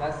10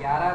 11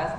10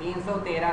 313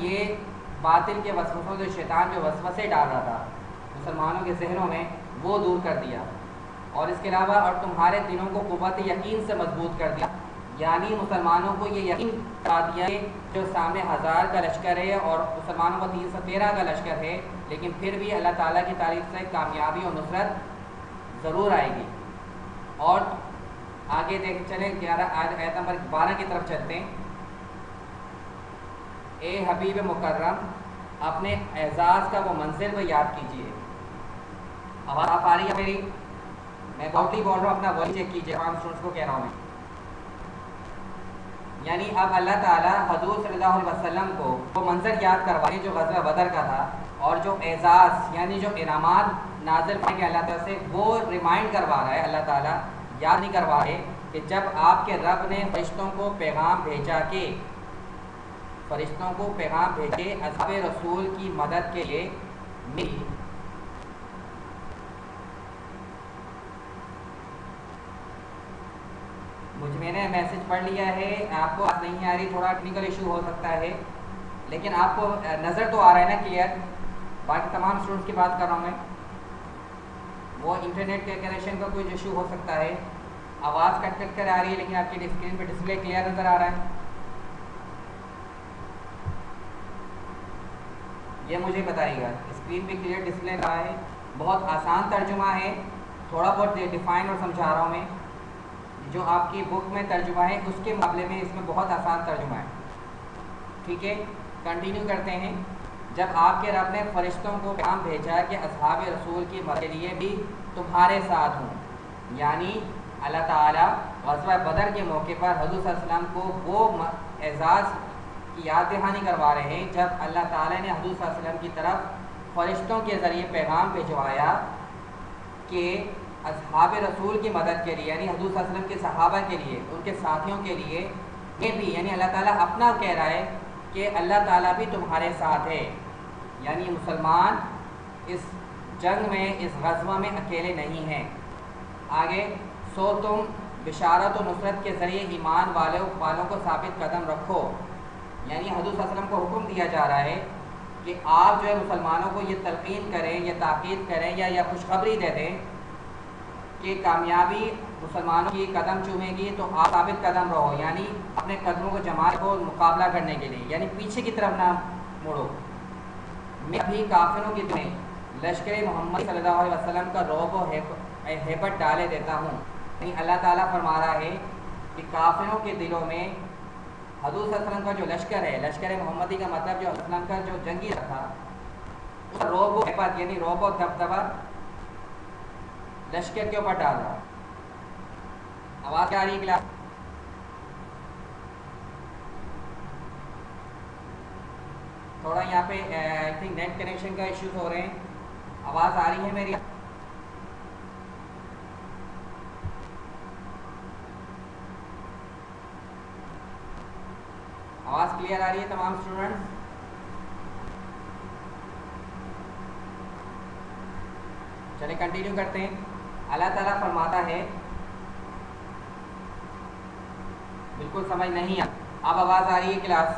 یہ باطل کے وسوسوں سے شیطان جو وسوسے ڈال رہا تھا مسلمانوں کے ذہنوں میں وہ دور کر دیا، اور اس کے علاوہ اور تمہارے دلوں کو قوت یقین سے مضبوط کر دیا، یعنی مسلمانوں کو یہ یقین کرا دیا کہ جو سامنے 1000 کا لشکر ہے اور مسلمانوں کا 313 کا لشکر ہے، لیکن پھر بھی اللہ تعالیٰ کی طرف سے کامیابی اور نصرت ضرور آئے گی۔ اور آگے دیکھ چلیں 11 آیت نمبر 12 کی طرف چلتے ہیں۔ اے حبیب مکرم، اپنے اعزاز کا وہ منزل وہ یاد کیجیے۔ آواز آپ آ رہی ہے میری؟ میں باؤٹلی بول رہا ہوں، اپنا وائس چیک کیجیے، عام اسٹوڈنٹس کو کہہ رہا ہوں میں۔ یعنی اب اللہ تعالیٰ حضور صلی اللہ علیہ وسلم کو وہ منظر یاد کروائے جو غزوہ بدر کا تھا، اور جو اعزاز یعنی جو انعامات نازل کریں گے اللہ تعالیٰ سے وہ ریمائنڈ کروا رہا ہے۔ اللہ تعالیٰ یاد نہیں کروا رہے کہ جب آپ کے رب نے فرشتوں کو پیغام بھیجا کہ اصحاب رسول کی مدد کے لیے میں نے میسج پڑھ لیا ہے، آپ کو بات نہیں آ رہی، تھوڑا ٹیکنیکل ایشو ہو سکتا ہے، لیکن آپ کو نظر تو آ رہا ہے نا کلیئر؟ باقی تمام اسٹوڈنٹس کی بات کر رہا ہوں میں، وہ انٹرنیٹ کے کنیکشن کا کوئی ایشو ہو سکتا ہے، آواز کٹ کٹ کر آ رہی ہے لیکن آپ کی اسکرین پہ ڈسپلے کلیئر نظر آ رہا ہے، یہ مجھے بتائیے گا۔ اسکرین پہ کلیئر ڈسپلے رہا ہے، بہت آسان ترجمہ ہے، تھوڑا بہت ڈیفائن اور سمجھا رہا ہوں میں، جو آپ کی بک میں ترجمہ ہے اس کے مقابلے میں اس میں بہت آسان ترجمہ ہے، ٹھیک ہے؟ کنٹینیو کرتے ہیں۔ جب آپ کے رب نے فرشتوں کو پیغام بھیجا کہ اصحاب رسول کی مدد کے لیے بھی تمہارے ساتھ ہوں، یعنی اللہ تعالیٰ غزوہ بدر کے موقع پر حضور صلی اللہ علیہ وسلم کو وہ اعزاز کی یاد دہانی کروا رہے ہیں جب اللہ تعالیٰ نے حضور صلی اللہ علیہ وسلم کی طرف فرشتوں کے ذریعے پیغام بھجوایا کہ اصحاب رسول کی مدد کے لیے، یعنی حضور صلی اللہ علیہ وسلم کے صحابہ کے لیے، ان کے ساتھیوں کے لیے یہ بھی، یعنی اللہ تعالیٰ اپنا کہہ رہا ہے کہ اللہ تعالیٰ بھی تمہارے ساتھ ہے، یعنی مسلمان اس جنگ میں اس غزوہ میں اکیلے نہیں ہیں۔ آگے سو تم بشارت و نصرت کے ذریعے ایمان والوں کو ثابت قدم رکھو، یعنی حضور صلی اللہ علیہ وسلم کو حکم دیا جا رہا ہے کہ آپ جو ہے مسلمانوں کو یہ تلقین کریں یا تاکید کریں یا خوشخبری دے دیں کہ کامیابی مسلمانوں کی قدم چومے گی، تو آپ ثابت قدم رہو، یعنی اپنے قدموں کو جماعت کو مقابلہ کرنے کے لیے، یعنی پیچھے کی طرف نہ مڑو۔ میں بھی کافروں کی دلوں میں لشکر محمد صلی اللہ علیہ وسلم کا رعب و ہیبت ڈالے دیتا ہوں، یعنی اللہ تعالیٰ فرما رہا ہے کہ کافروں کے دلوں میں حضور صلی اللہ علیہ وسلم کا جو لشکر ہے، لشکر محمدی کا مطلب جو اسلام کا جو جنگی تھا، اس کا رعب و ہیبت یعنی رعب و دبدبہ لشکر کے اوپر ڈال رہا۔ آواز کیا آ رہی ہے کلاس؟ تھوڑا یہاں پہ آئی تھنک نیٹ کنیکشن کا ایشوز ہو رہے ہیں، آواز آ رہی ہے میری؟ آواز کلیئر آ رہی ہے تمام اسٹوڈنٹس؟ چلیں کنٹینیو کرتے ہیں۔ اللہ تعالیٰ فرماتا ہے، بالکل سمجھ نہیں اب آواز آ رہی ہے کلاس؟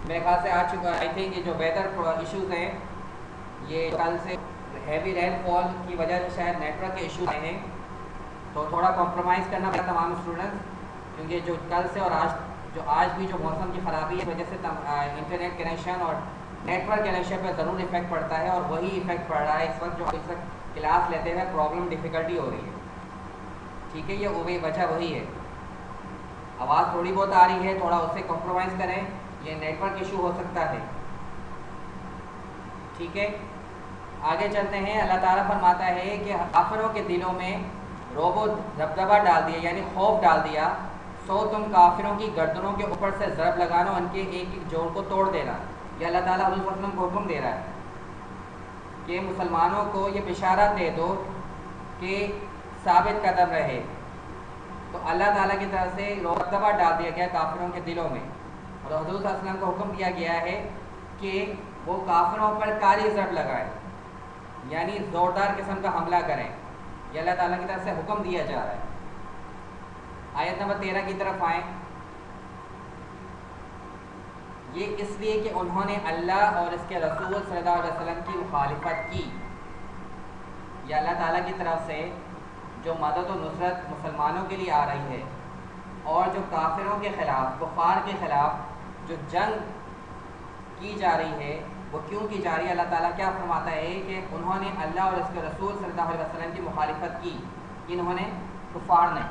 میرے خیال سے آج آئی تھنک کہ جو ویدر ایشوز ہیں، یہ کل سے ہیوی رین فال کی وجہ سے شاید نیٹ ورک کے ایشوز آئے ہیں، تو تھوڑا کمپرومائز کرنا پڑا تمام اسٹوڈنٹس، کیونکہ جو کل سے اور آج بھی جو موسم کی خرابی ہے وجہ سے انٹرنیٹ کنیکشن اور نیٹ ورک کنیکشن پہ ضرور افیکٹ پڑتا ہے، اور وہی افیکٹ پڑ رہا ہے اس وقت کلاس لیتے ہوئے پرابلم ڈیفیکلٹی ہو رہی ہے، ٹھیک ہے؟ یہ وجہ وہی ہے، آواز تھوڑی بہت آ رہی ہے، تھوڑا اس سے کمپرومائز کریں، یہ نیٹ ورک ایشو ہو سکتا ہے، ٹھیک ہے؟ آگے چلتے ہیں۔ اللہ تعالیٰ فرماتا ہے کہ کافروں کے دلوں میں رعب و دبدبہ ڈال دیا، یعنی خوف ڈال دیا، سو تم کافروں کی گردنوں کے اوپر سے ضرب لگانا، ان کے ایک ایک جوڑ کو توڑ دینا۔ یہ اللہ تعالیٰ حضور صلی اللہ علیہ وسلم کو حکم دے رہا ہے کہ مسلمانوں کو یہ بشارت دے دو کہ ثابت قدم رہے، تو اللہ تعالیٰ کی طرف سے رعب و دبدبہ ڈال دیا گیا کافروں کے دلوں میں، اور حضور صلی اللہ علیہ وسلم کو حکم دیا گیا ہے کہ وہ کافروں پر کاری ضرب لگائیں، یعنی زوردار قسم کا حملہ کریں، یہ اللہ تعالیٰ کی طرف سے حکم دیا جا رہا ہے۔ آیت نمبر 13 کی طرف آئیں۔ یہ اس لیے کہ انہوں نے اللہ اور اس کے رسول صلی اللہ علیہ وسلم کی مخالفت کی. یہ اللہ تعالیٰ کی طرف سے جو مدد و نصرت مسلمانوں کے لیے آ رہی ہے، اور جو کافروں کے خلاف، کفار کے خلاف جو جنگ کی جا رہی ہے، وہ کیوں کی جا رہی ہے؟ اللہ تعالیٰ کیا فرماتا ہے کہ انہوں نے اللہ اور اس کے رسول صلی اللہ علیہ وسلم کی مخالفت کی. انہوں نے، کفار نے.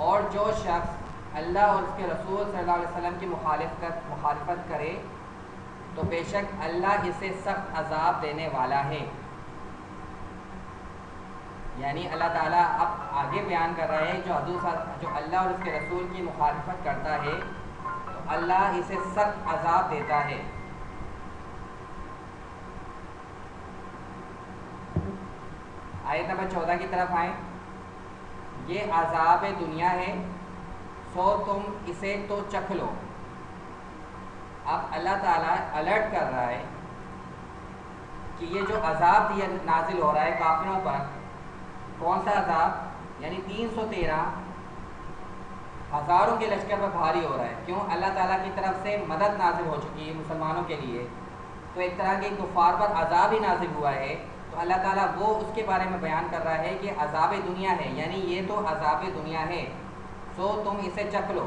اور جو شخص اللہ اور اس کے رسول صلی اللہ علیہ وسلم کی مخالفت کرے تو بے شک اللہ اسے سخت عذاب دینے والا ہے. یعنی اللہ تعالیٰ اب آگے بیان کر رہا ہے جو اللہ اور اس کے رسول کی مخالفت کرتا ہے تو اللہ اسے سخت عذاب دیتا ہے. آیت نمبر 14 کی طرف آئیں. یہ عذاب دنیا ہے سو تم اسے تو چکھ لو. اب اللہ تعالیٰ الرٹ کر رہا ہے کہ یہ جو عذاب نازل ہو رہا ہے کافروں پر، کون سا عذاب؟ یعنی 313 ہزاروں کے لشکر پر بھاری ہو رہا ہے. کیوں؟ اللہ تعالیٰ کی طرف سے مدد نازل ہو چکی ہے مسلمانوں کے لیے، تو ایک طرح کے کفار پر عذاب ہی نازل ہوا ہے. تو اللہ تعالیٰ وہ اس کے بارے میں بیان کر رہا ہے کہ عذاب دنیا ہے، یعنی یہ تو عذاب دنیا ہے سو تم اسے چکھ لو،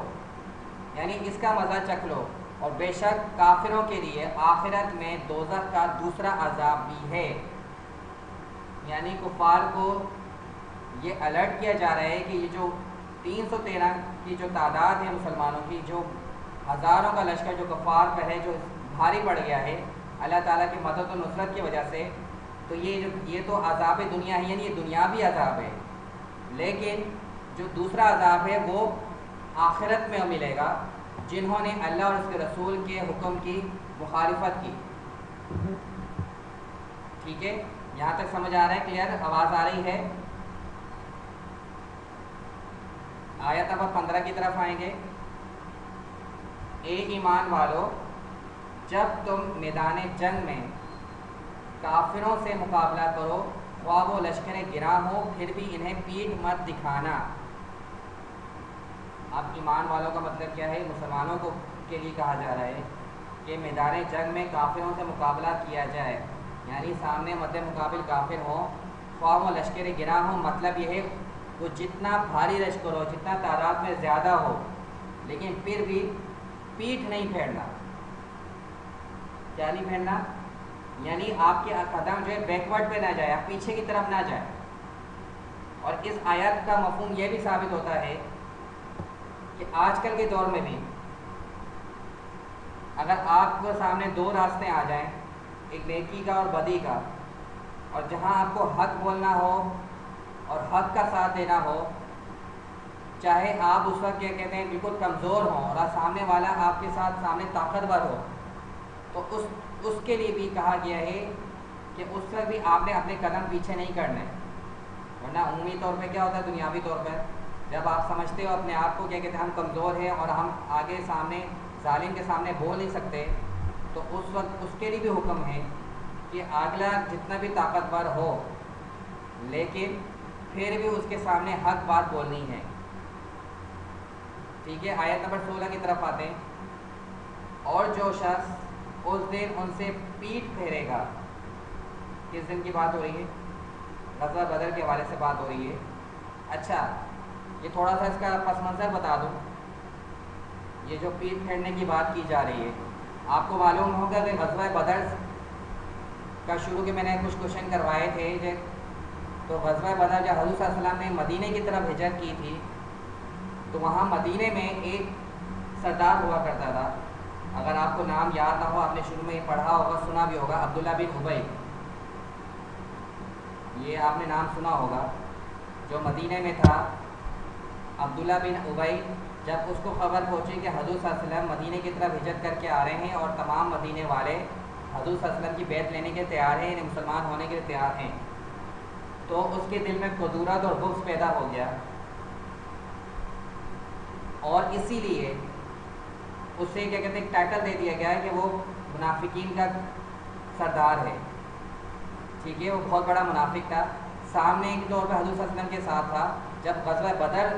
یعنی اس کا مزہ چکھ لو. اور بے شک کافروں کے لیے آخرت میں دوزخ کا دوسرا عذاب بھی ہے. یعنی کفار کو یہ الرٹ کیا جا رہا ہے کہ یہ جو 313 کی جو تعداد ہے مسلمانوں کی، جو ہزاروں کا لشکر جو کفار پر ہے، جو بھاری پڑ گیا ہے اللہ تعالیٰ کی مدد و نصرت کی وجہ سے، تو یہ تو عذاب دنیا ہے، یعنی یہ دنیاوی عذاب ہے. لیکن جو دوسرا عذاب ہے وہ آخرت میں ملے گا جنہوں نے اللہ اور اس کے رسول کے حکم کی مخالفت کی. ٹھیک ہے، یہاں تک سمجھ آ رہا ہے؟ کلیئر؟ آواز آ رہی ہے؟ آیت نمبر 15 کی طرف آئیں گے. اے ایمان والو، جب تم میدان جنگ میں کافروں سے مقابلہ کرو، خواہ وہ لشکر گراں ہو، پھر بھی انہیں پیٹھ مت دکھانا. اب ایمان والوں کا مطلب کیا ہے؟ مسلمانوں کو کے لیے کہا جا رہا ہے کہ میدان جنگ میں کافروں سے مقابلہ کیا جائے، یعنی سامنے مد مقابل کافر ہوں، خواہ وہ لشکر گراں ہو. مطلب یہ ہے وہ جتنا بھاری لشکر ہو، جتنا تعداد میں زیادہ ہو، لیکن پھر بھی پیٹھ نہیں پھیرنا. کیا نہیں پھیرنا؟ یعنی آپ کے قدم جو ہے بیکورڈ پہ نہ جائے، آپ پیچھے کی طرف نہ جائیں. اور اس آیت کا مفہوم یہ بھی ثابت ہوتا ہے کہ آج کل کے دور میں بھی اگر آپ کو سامنے دو راستے آ جائیں، ایک نیکی کا اور بدی کا، اور جہاں آپ کو حق بولنا ہو اور حق کا ساتھ دینا ہو، چاہے آپ اس وقت کیا کہتے ہیں بالکل کمزور ہوں اور سامنے والا آپ کے ساتھ سامنے طاقتور ہو، تو اس کے لیے بھی کہا گیا ہے کہ اس وقت بھی آپ نے اپنے قدم پیچھے نہیں کرنے. ورنہ عمومی طور پہ کیا ہوتا ہے، دنیاوی طور پہ جب آپ سمجھتے ہو اپنے آپ کو کیا کہتے ہیں ہم کمزور ہیں اور ہم آگے سامنے ظالم کے سامنے بول نہیں سکتے، تو اس وقت اس کے لیے بھی حکم ہے کہ اگلا جتنا بھی طاقتور ہو لیکن پھر بھی اس کے سامنے حق بات بولنی ہے. ٹھیک ہے، آیت نمبر 16 کی طرف آتے ہیں. اور جو شخص اس دن ان سے پیٹھ پھیرے گا. کس دن کی بات ہو رہی ہے؟ غزوہ بدر کے حوالے سے بات ہو رہی ہے. اچھا، یہ تھوڑا سا اس کا پس منظر بتا دوں. یہ جو پیٹھ پھیرنے کی بات کی جا رہی ہے، آپ کو معلوم ہوگا کہ غزوہ بدر کا شروع کے میں نے کچھ کوشچن کروائے تھے. تو غزوہ بدر جب حضور صلی اللہ علیہ وسلم نے مدینے کی طرف ہجرت کی تھی تو وہاں مدینے میں ایک سردار ہوا کرتا تھا. اگر آپ کو نام یاد نہ ہو، آپ نے شروع میں پڑھا ہوگا، سنا بھی ہوگا، عبداللہ بن ابی. یہ آپ نے نام سنا ہوگا، جو مدینے میں تھا. عبداللہ بن ابی، جب اس کو خبر پہنچی کہ حضور صلی اللہ علیہ وسلم مدینے کی طرف ہجرت کر کے آ رہے ہیں اور تمام مدینے والے حضور صلی اللہ علیہ وسلم کی بیعت لینے کے تیار ہیں، یعنی مسلمان ہونے کے تیار ہیں، تو اس کے دل میں کدورت اور بغض پیدا ہو گیا. اور اسی لیے اسے کیا کہتے ہیں ایک ٹائٹل دے دیا گیا ہے کہ وہ منافقین کا سردار ہے. ٹھیک ہے، وہ بہت بڑا منافق تھا. سامنے کے طور پہ حضور صلی اللہ علیہ وسلم کے ساتھ تھا. جب غزوہ بدر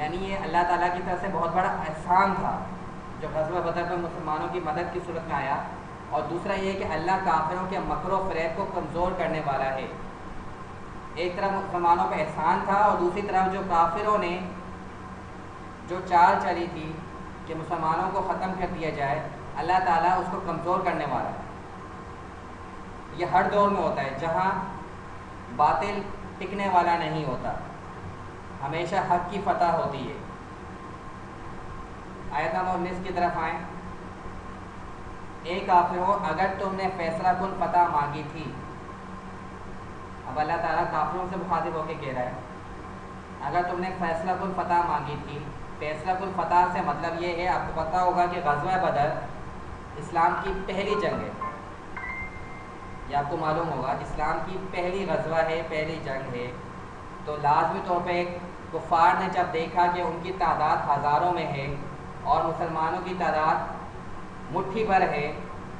یعنی یہ اللہ تعالیٰ کی طرف سے بہت بڑا احسان تھا جو غزوہ بدر میں مسلمانوں کی مدد کی صورت میں آیا. اور دوسرا یہ کہ اللہ کافروں کے مکر و فریب کو کمزور کرنے والا ہے. ایک طرف مسلمانوں پہ احسان تھا اور دوسری طرف جو کافروں نے جو چال چلی تھی کہ مسلمانوں کو ختم کر دیا جائے, اللہ تعالیٰ اس کو کمزور کرنے والا ہے. یہ ہر دور میں ہوتا ہے, جہاں باطل ٹکنے والا نہیں ہوتا, ہمیشہ حق کی فتح ہوتی ہے. آیت نمبر 19 کی طرف آئیں. اے کافروں, اگر تم نے فیصلہ کن فتح مانگی تھی. اب اللہ تعالیٰ کافروں سے مخاطب ہو کے کہہ رہا ہے اگر تم نے فیصلہ کن فتح مانگی تھی. فیصلہ کن فتح سے مطلب یہ ہے, آپ کو پتہ ہوگا کہ غزوہ بدر اسلام کی پہلی جنگ ہے. یہ آپ کو معلوم ہوگا اسلام کی پہلی غزوہ ہے, پہلی جنگ ہے. تو لازمی طور پہ کفار نے جب دیکھا کہ ان کی تعداد ہزاروں میں ہے اور مسلمانوں کی تعداد مٹھی بھر ہے,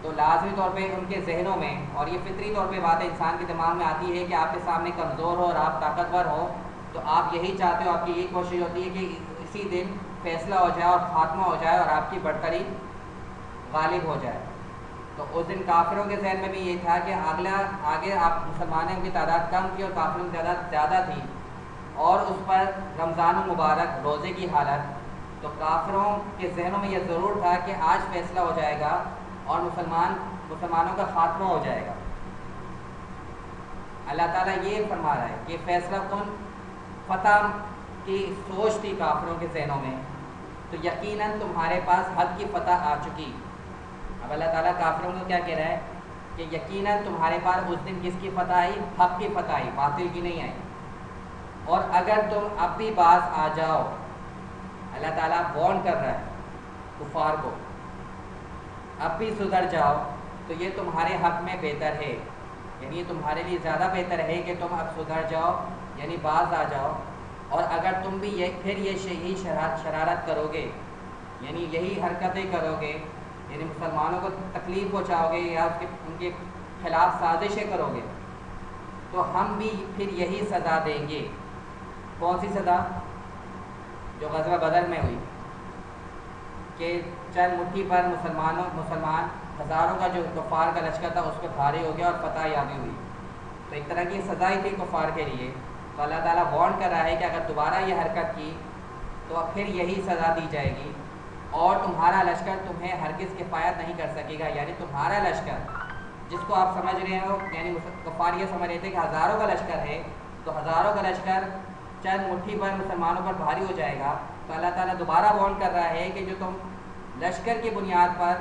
تو لازمی طور پہ ان کے ذہنوں میں, اور یہ فطری طور پہ بات انسان کے دماغ میں آتی ہے کہ آپ کے سامنے کمزور ہو اور آپ طاقتور ہو, تو آپ یہی چاہتے ہو, آپ کی یہی کوشش ہوتی ہے کہ اسی دن فیصلہ ہو جائے اور خاتمہ ہو جائے اور آپ کی برتری غالب ہو جائے. تو اس دن کافروں کے ذہن میں بھی یہ تھا کہ آگے آپ مسلمانوں کی تعداد کم تھی اور کافروں کی تعداد زیادہ تھی, اور اس پر رمضان المبارک روزے کی حالت. تو کافروں کے ذہنوں میں یہ ضرور تھا کہ آج فیصلہ ہو جائے گا اور مسلمانوں کا خاتمہ ہو جائے گا. اللہ تعالیٰ یہ فرما رہا ہے کہ فیصلہ کن فتح کی سوچ تھی کافروں کے ذہنوں میں, تو یقیناً تمہارے پاس حق کی فتح آ چکی. اب اللہ تعالیٰ کافروں کو کیا کہہ رہا ہے کہ یقیناً تمہارے پاس اس دن کس کی فتح آئی, حق کی فتح آئی, باطل کی نہیں آئی. اور اگر تم اب بھی باز آ جاؤ, اللہ تعالیٰ وارن کر رہا ہے کفار کو, اب بھی سدھر جاؤ تو یہ تمہارے حق میں بہتر ہے. یعنی یہ تمہارے لیے زیادہ بہتر ہے کہ تم اب سدھر جاؤ, یعنی باز آ جاؤ. اور اگر تم بھی پھر یہی شرارت کرو گے, یعنی یہی حرکتیں کرو گے, یعنی مسلمانوں کو تکلیف پہنچاؤ گے یا ان کے خلاف سازشیں کرو گے, تو ہم بھی پھر یہی سزا دیں گے. کون سی سزا؟ جو غزوہ بدر میں ہوئی کہ چند مٹھی پر مسلمان ہزاروں کا جو کفار کا لشکر تھا اس پہ بھاری ہو گیا اور فتح یابی ہوئی. تو ایک طرح کی سزا ہی تھی کفار کے لیے. تو اللہ تعالیٰ وارن کر رہا ہے کہ اگر دوبارہ یہ حرکت کی تو اب پھر یہی سزا دی جائے گی, اور تمہارا لشکر تمہیں ہرگز کفایت نہیں کر سکے گا. یعنی تمہارا لشکر جس کو آپ سمجھ رہے ہو, یعنی کفار یہ سمجھ رہے تھے کہ ہزاروں کا لشکر ہے, تو ہزاروں کا لشکر چند مٹھی پر مسلمانوں پر بھاری ہو جائے گا. تو اللہ تعالیٰ دوبارہ وارن کر رہا ہے کہ جو تم لشکر کی بنیاد پر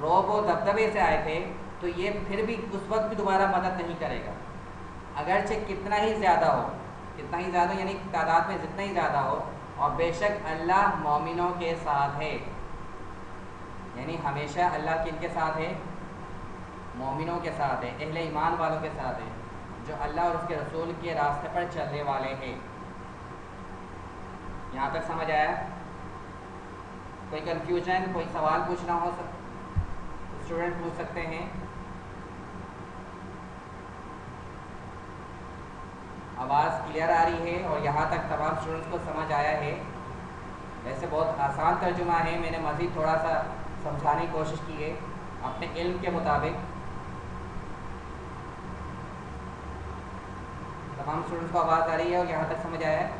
رعب و دبدبے سے آئے تھے, تو یہ پھر بھی اس وقت بھی دوبارہ مدد نہیں کرے گا, اگرچہ کتنا ہی زیادہ ہو, یعنی تعداد میں جتنا ہی زیادہ ہو. اور بے شک اللہ مومنوں کے ساتھ ہے. یعنی ہمیشہ اللہ کن کے ساتھ ہے؟ مومنوں کے ساتھ ہے, اہل ایمان والوں کے ساتھ ہے, جو اللہ اور اس کے رسول کے راستے پر چلنے والے ہیں. یہاں تک سمجھ آیا؟ کوئی کنفیوژن, کوئی سوال پوچھنا ہو اسٹوڈنٹ پوچھ سکتے ہیں. آواز کلیئر آ رہی ہے اور یہاں تک تمام اسٹوڈنٹس کو سمجھ آیا ہے؟ ویسے بہت آسان ترجمہ ہے, میں نے مزید تھوڑا سا سمجھانے کی کوشش کی ہے اپنے علم کے مطابق. تمام اسٹوڈنٹس کو آواز آ رہی ہے اور یہاں تک سمجھ آیا ہے؟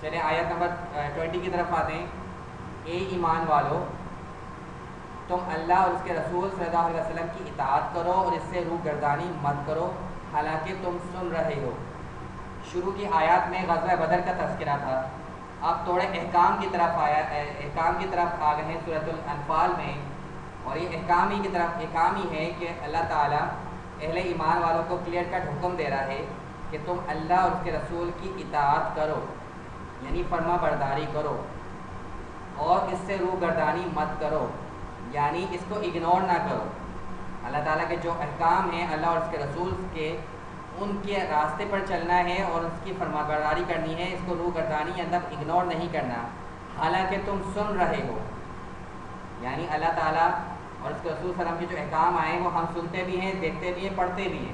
چلیں آیت نمبر 20 کی طرف آتے ہیں. اے ایمان والو, تم اللہ اور اس کے رسول صلی اللہ علیہ وسلم کی اطاعت کرو اور اس سے روح گردانی مت کرو حالانکہ تم سن رہے ہو. شروع کی آیات میں غزوہ بدر کا تذکرہ تھا. اب تھوڑے احکام کی طرف آ گئے ہیں سورۃ الانفال میں, اور یہ احکام ہی ہے کہ اللہ تعالیٰ اہل ایمان والوں کو کلیئر کٹ حکم دے رہا ہے کہ تم اللہ اور اس کے رسول کی اطاعت کرو, یعنی فرما برداری کرو, اور اس سے روح گردانی مت کرو, یعنی اس کو اگنور نہ کرو. اللہ تعالیٰ کے جو احکام ہیں اللہ اور اس کے رسول کے, ان کے راستے پر چلنا ہے اور اس کی فرما برداری کرنی ہے. اس کو روح گردانی یا اندر اگنور نہیں کرنا حالانکہ تم سن رہے ہو. یعنی اللہ تعالیٰ اور اس کے رسول صلی اللہ علیہ وسلم کے جو احکام آئے وہ ہم سنتے بھی ہیں, دیکھتے بھی ہیں, پڑھتے بھی ہیں.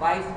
22